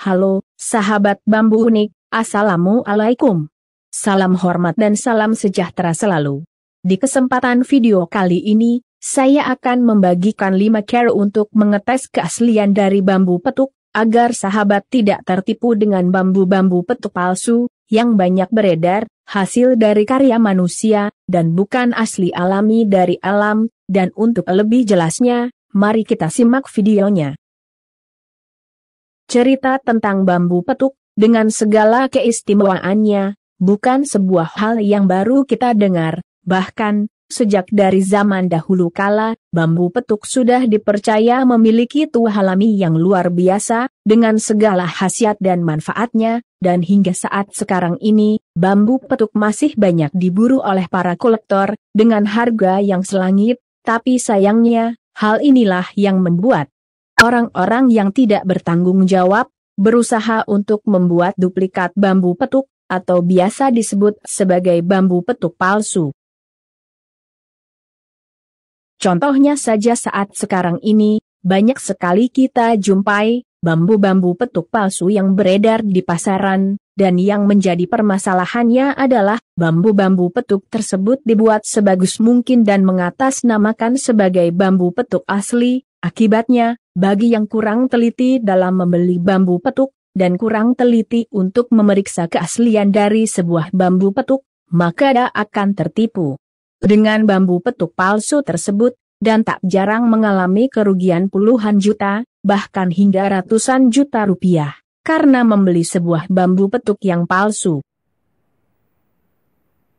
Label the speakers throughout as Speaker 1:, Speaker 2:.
Speaker 1: Halo, sahabat bambu unik, Assalamualaikum. Salam hormat dan salam sejahtera selalu. Di kesempatan video kali ini, saya akan membagikan 5 cara untuk mengetes keaslian dari bambu petuk, agar sahabat tidak tertipu dengan bambu-bambu petuk palsu, yang banyak beredar, hasil dari karya manusia, dan bukan asli alami dari alam, dan untuk lebih jelasnya, mari kita simak videonya. Cerita tentang bambu petuk, dengan segala keistimewaannya, bukan sebuah hal yang baru kita dengar, bahkan, sejak dari zaman dahulu kala, bambu petuk sudah dipercaya memiliki tuah alami yang luar biasa, dengan segala khasiat dan manfaatnya, dan hingga saat sekarang ini, bambu petuk masih banyak diburu oleh para kolektor, dengan harga yang selangit, tapi sayangnya, hal inilah yang membuat orang-orang yang tidak bertanggung jawab, berusaha untuk membuat duplikat bambu petuk, atau biasa disebut sebagai bambu petuk palsu. Contohnya saja saat sekarang ini, banyak sekali kita jumpai bambu-bambu petuk palsu yang beredar di pasaran, dan yang menjadi permasalahannya adalah bambu-bambu petuk tersebut dibuat sebagus mungkin dan mengatasnamakan sebagai bambu petuk asli. Akibatnya, bagi yang kurang teliti dalam membeli bambu petuk, dan kurang teliti untuk memeriksa keaslian dari sebuah bambu petuk, maka dia akan tertipu dengan bambu petuk palsu tersebut, dan tak jarang mengalami kerugian puluhan juta, bahkan hingga ratusan juta rupiah, karena membeli sebuah bambu petuk yang palsu.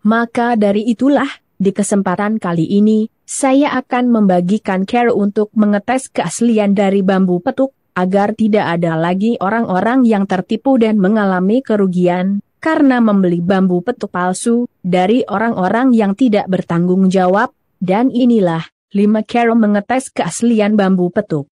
Speaker 1: Maka dari itulah, di kesempatan kali ini, saya akan membagikan cara untuk mengetes keaslian dari bambu petuk, agar tidak ada lagi orang-orang yang tertipu dan mengalami kerugian, karena membeli bambu petuk palsu, dari orang-orang yang tidak bertanggung jawab, dan inilah, 5 cara mengetes keaslian bambu petuk.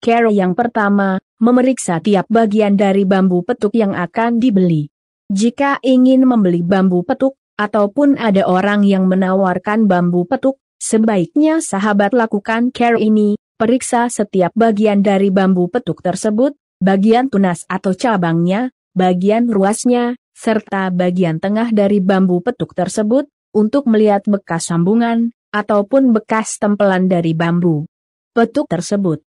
Speaker 1: Cara yang pertama, memeriksa tiap bagian dari bambu petuk yang akan dibeli. Jika ingin membeli bambu petuk, ataupun ada orang yang menawarkan bambu petuk, sebaiknya sahabat lakukan cara ini, periksa setiap bagian dari bambu petuk tersebut, bagian tunas atau cabangnya, bagian ruasnya, serta bagian tengah dari bambu petuk tersebut, untuk melihat bekas sambungan, ataupun bekas tempelan dari bambu petuk tersebut.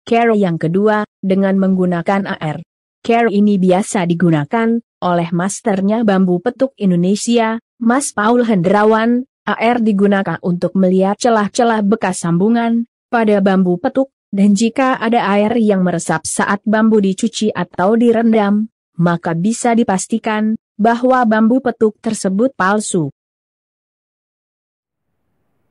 Speaker 1: Cara yang kedua, dengan menggunakan AR. Cara ini biasa digunakan oleh masternya bambu petuk Indonesia, Mas Paul Hendrawan. AR digunakan untuk melihat celah-celah bekas sambungan pada bambu petuk, dan jika ada air yang meresap saat bambu dicuci atau direndam, maka bisa dipastikan bahwa bambu petuk tersebut palsu.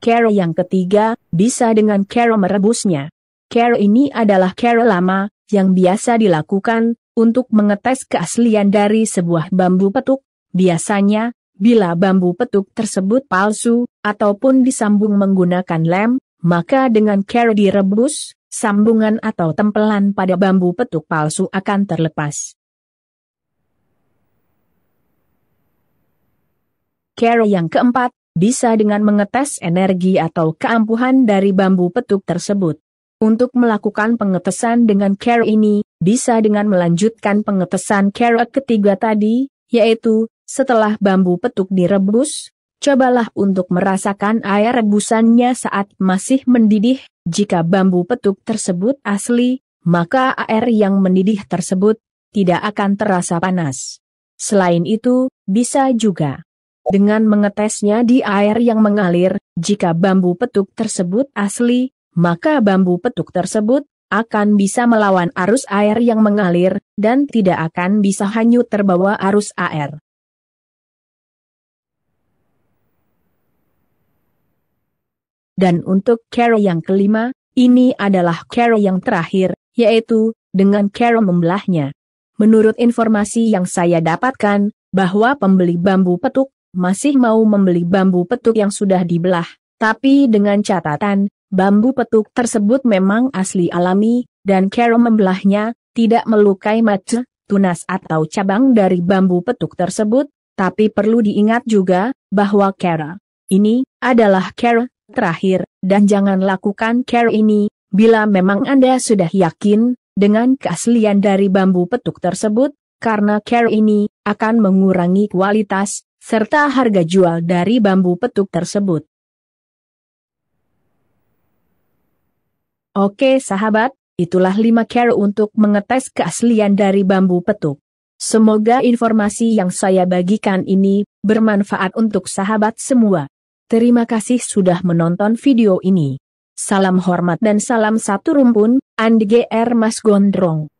Speaker 1: Cara yang ketiga, bisa dengan cara merebusnya. Cara ini adalah cara lama, yang biasa dilakukan untuk mengetes keaslian dari sebuah bambu petuk. Biasanya, bila bambu petuk tersebut palsu, ataupun disambung menggunakan lem, maka dengan cara direbus, sambungan atau tempelan pada bambu petuk palsu akan terlepas. Cara yang keempat, bisa dengan mengetes energi atau keampuhan dari bambu petuk tersebut. Untuk melakukan pengetesan dengan cara ini, bisa dengan melanjutkan pengetesan cara ketiga tadi, yaitu, setelah bambu petuk direbus, cobalah untuk merasakan air rebusannya saat masih mendidih. Jika bambu petuk tersebut asli, maka air yang mendidih tersebut tidak akan terasa panas. Selain itu, bisa juga dengan mengetesnya di air yang mengalir. Jika bambu petuk tersebut asli, maka bambu petuk tersebut akan bisa melawan arus air yang mengalir, dan tidak akan bisa hanyut terbawa arus air. Dan untuk cara yang kelima, ini adalah cara yang terakhir, yaitu dengan cara membelahnya. Menurut informasi yang saya dapatkan, bahwa pembeli bambu petuk masih mau membeli bambu petuk yang sudah dibelah, tapi dengan catatan, bambu petuk tersebut memang asli alami, dan cara membelahnya tidak melukai mata, tunas atau cabang dari bambu petuk tersebut, tapi perlu diingat juga bahwa cara ini adalah cara terakhir, dan jangan lakukan cara ini Bila memang Anda sudah yakin dengan keaslian dari bambu petuk tersebut, karena care ini akan mengurangi kualitas serta harga jual dari bambu petuk tersebut. Oke sahabat, itulah 5 cara untuk mengetes keaslian dari bambu petuk. Semoga informasi yang saya bagikan ini bermanfaat untuk sahabat semua. Terima kasih sudah menonton video ini. Salam hormat dan salam satu rumpun, Andi GR Mas Gondrong.